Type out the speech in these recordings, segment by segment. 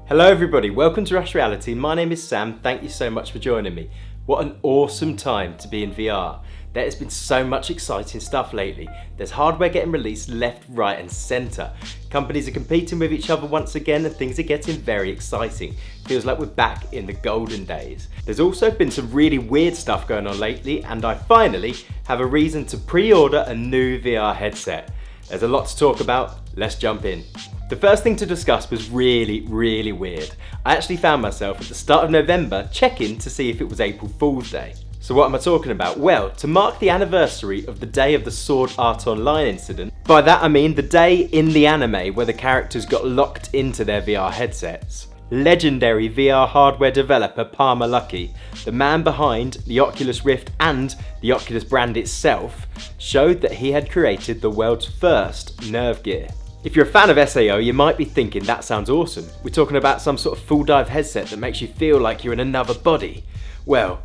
Hello everybody, welcome to Rush Reality. My name is Sam, thank you so much for joining me. What an awesome time to be in VR. There has been so much exciting stuff lately. There's hardware getting released left, right and centre. Companies are competing with each other once again and things are getting very exciting. Feels like we're back in the golden days. There's also been some really weird stuff going on lately and I finally have a reason to pre-order a new VR headset. There's a lot to talk about, let's jump in. The first thing to discuss was really weird. I actually found myself at the start of November checking to see if it was April Fool's Day. So what am I talking about? Well, to mark the anniversary of the day of the Sword Art Online incident, by that I mean the day in the anime where the characters got locked into their VR headsets. Legendary VR hardware developer Luckey, the man behind the Oculus Rift and the Oculus brand itself, showed that he had created the world's first nerve gear. If you're a fan of SAO, you might be thinking that sounds awesome. We're talking about some sort of full dive headset that makes you feel like you're in another body. Well,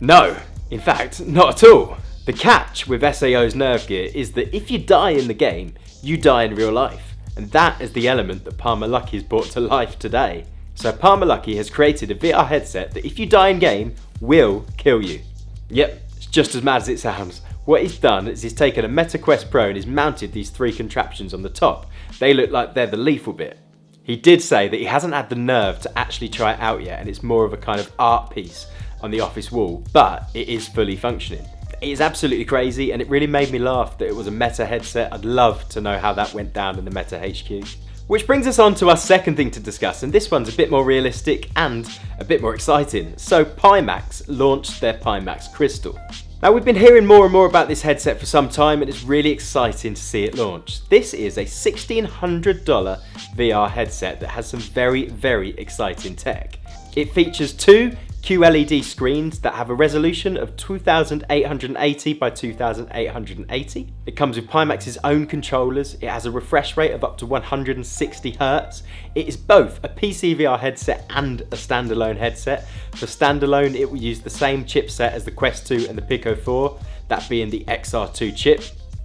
no, in fact, not at all. The catch with SAO's nerve gear is that if you die in the game, you die in real life. And that is the element that Luckey has brought to life today. So Luckey has created a VR headset that if you die in game, will kill you. Yep, it's just as mad as it sounds. What he's done is he's taken a Meta Quest Pro and he's mounted these three contraptions on the top. They look like they're the lethal bit. He did say that he hasn't had the nerve to actually try it out yet and it's more of a kind of art piece on the office wall, but it is fully functioning. It is absolutely crazy and it really made me laugh that it was a Meta headset. I'd love to know how that went down in the Meta HQ. Which brings us on to our second thing to discuss, and this one's a bit more realistic and a bit more exciting. So Pimax launched their Pimax Crystal. Now we've been hearing more and more about this headset for some time and it's really exciting to see it launch. This is a $1,600 VR headset that has some very exciting tech. It features two QLED screens that have a resolution of 2880 by 2880. It comes with Pimax's own controllers. It has a refresh rate of up to 160 Hz. It is both a PCVR headset and a standalone headset. For standalone, it will use the same chipset as the Quest 2 and the Pico 4, that being the XR2 chip.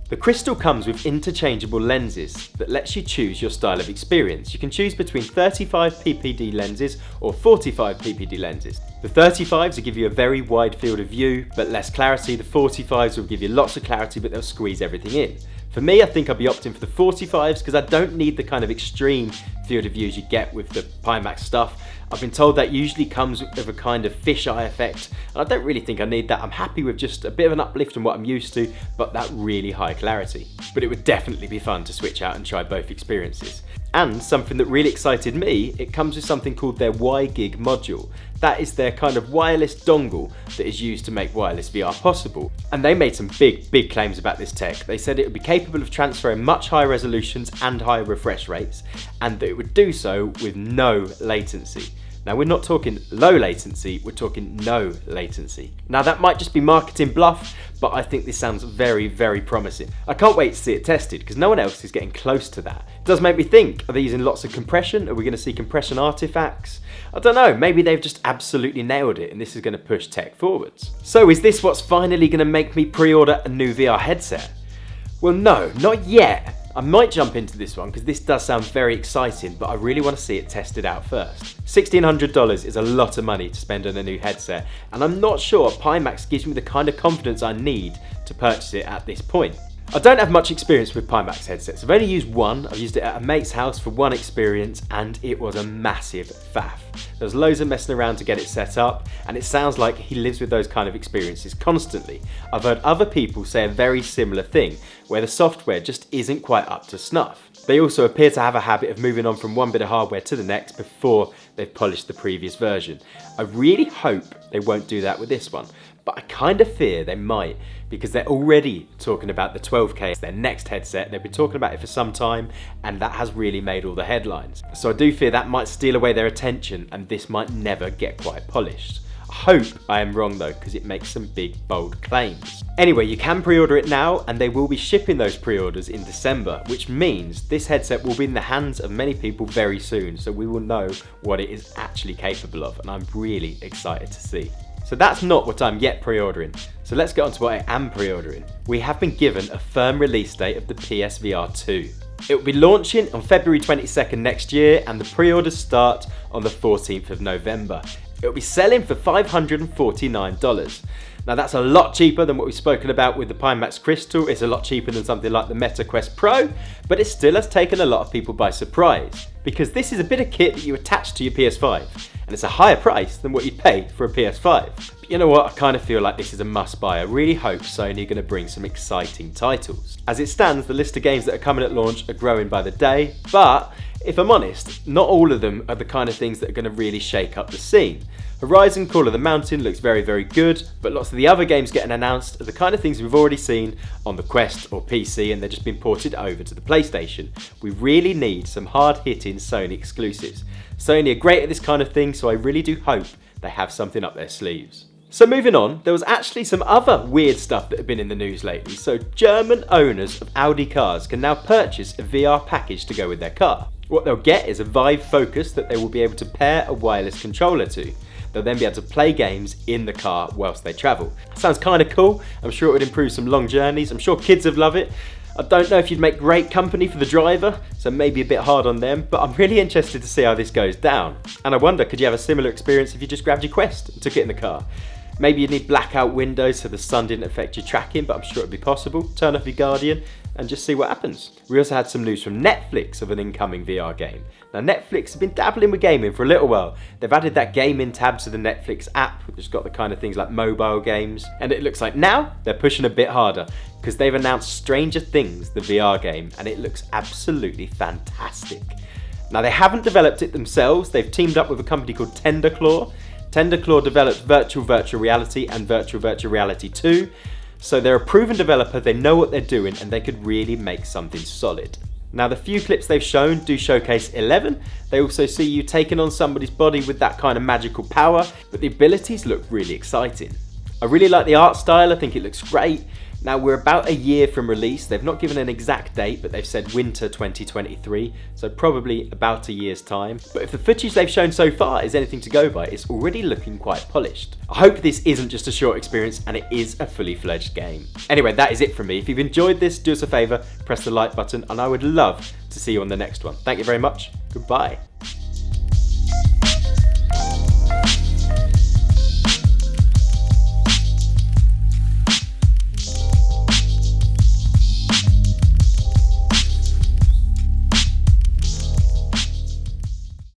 The Crystal comes with interchangeable lenses that lets you choose your style of experience. You can choose between 35 ppd lenses or 45 ppd lenses. The 35s will give you a very wide field of view but less clarity. The 45s will give you lots of clarity but they'll squeeze everything in. For me, I think I'll be opting for the 45s because I don't need the kind of extreme field of views you get with the Pimax stuff. I've been told that usually comes with a kind of fisheye effect, and I don't really think I need that. I'm happy with just a bit of an uplift from what I'm used to, but that really high clarity. But it would definitely be fun to switch out and try both experiences. And something that really excited me, it comes with something called their Y-Gig module. That is their kind of wireless dongle that is used to make wireless VR possible. And they made some big claims about this tech. They said it would be capable of transferring much higher resolutions and higher refresh rates, and that it would do so with no latency. Now we're not talking low latency, we're talking no latency. Now that might just be marketing bluff, but I think this sounds very promising. I can't wait to see it tested because no one else is getting close to that. It does make me think, are they using lots of compression? Are we going to see compression artifacts? I don't know, maybe they've just absolutely nailed it and this is going to push tech forwards. So is this what's finally going to make me pre-order a new VR headset? Well no, not yet. I might jump into this one because this does sound very exciting, but I really want to see it tested out first. $1,600 is a lot of money to spend on a new headset, and I'm not sure Pimax gives me the kind of confidence I need to purchase it at this point. I don't have much experience with Pimax headsets. I've only used one. I've used it at a mate's house for one experience and it was a massive faff. There was loads of messing around to get it set up and it sounds like he lives with those kind of experiences constantly. I've heard other people say a very similar thing where the software just isn't quite up to snuff. They also appear to have a habit of moving on from one bit of hardware to the next before they've polished the previous version. I really hope they won't do that with this one, but I kind of fear they might because they're already talking about the 12K as their next headset. They've been talking about it for some time and that has really made all the headlines. So I do fear that might steal away their attention and this might never get quite polished. I hope I am wrong though because it makes some big bold claims. Anyway, you can pre-order it now and they will be shipping those pre-orders in December, which means this headset will be in the hands of many people very soon, so we will know what it is actually capable of and I'm really excited to see. So that's not what I'm yet pre-ordering. So let's get on to what I am pre-ordering. We have been given a firm release date of the PSVR 2. It will be launching on February 22nd next year, and the pre-orders start on the 14th of November. It will be selling for $549. Now that's a lot cheaper than what we've spoken about with the Pimax Crystal. It's a lot cheaper than something like the Meta Quest Pro, but it still has taken a lot of people by surprise, because this is a bit of kit that you attach to your PS5, and it's a higher price than what you'd pay for a PS5. But you know what, I kind of feel like this is a must buy. I really hope Sony are going to bring some exciting titles. As it stands, the list of games that are coming at launch are growing by the day, but if I'm honest, not all of them are the kind of things that are going to really shake up the scene. Horizon Call of the Mountain looks very, very good, but lots of the other games getting announced are the kind of things we've already seen on the Quest or PC, and they're just been ported over to the PlayStation. We really need some hard-hitting Sony exclusives. Sony are great at this kind of thing, so I really do hope they have something up their sleeves. So moving on, there was actually some other weird stuff that have been in the news lately. So German owners of Audi cars can now purchase a VR package to go with their car. What they'll get is a Vive Focus that they will be able to pair a wireless controller to. They'll then be able to play games in the car whilst they travel. Sounds kind of cool. I'm sure it would improve some long journeys. I'm sure kids would love it. I don't know if you'd make great company for the driver, so maybe a bit hard on them, but I'm really interested to see how this goes down. And I wonder, could you have a similar experience if you just grabbed your Quest and took it in the car? Maybe you'd need blackout windows so the sun didn't affect your tracking, but I'm sure it'd be possible. Turn off your Guardian and just see what happens. We also had some news from Netflix of an incoming VR game. Now Netflix have been dabbling with gaming for a little while. They've added that gaming tab to the Netflix app, which has got the kind of things like mobile games. And it looks like now they're pushing a bit harder, because they've announced Stranger Things, the VR game, and it looks absolutely fantastic. Now they haven't developed it themselves. They've teamed up with a company called Tenderclaw. Tenderclaw developed virtual reality and virtual reality 2. So they're a proven developer, they know what they're doing, and they could really make something solid. Now the few clips they've shown do showcase 11. They also see you taking on somebody's body with that kind of magical power, but the abilities look really exciting. I really like the art style, I think it looks great. Now we're about a year from release. They've not given an exact date, but they've said winter 2023, so probably about a year's time. But if the footage they've shown so far is anything to go by, it's already looking quite polished. I hope this isn't just a short experience and it is a fully fledged game. Anyway, that is it from me. If you've enjoyed this, do us a favour, press the like button, and I would love to see you on the next one. Thank you very much. Goodbye.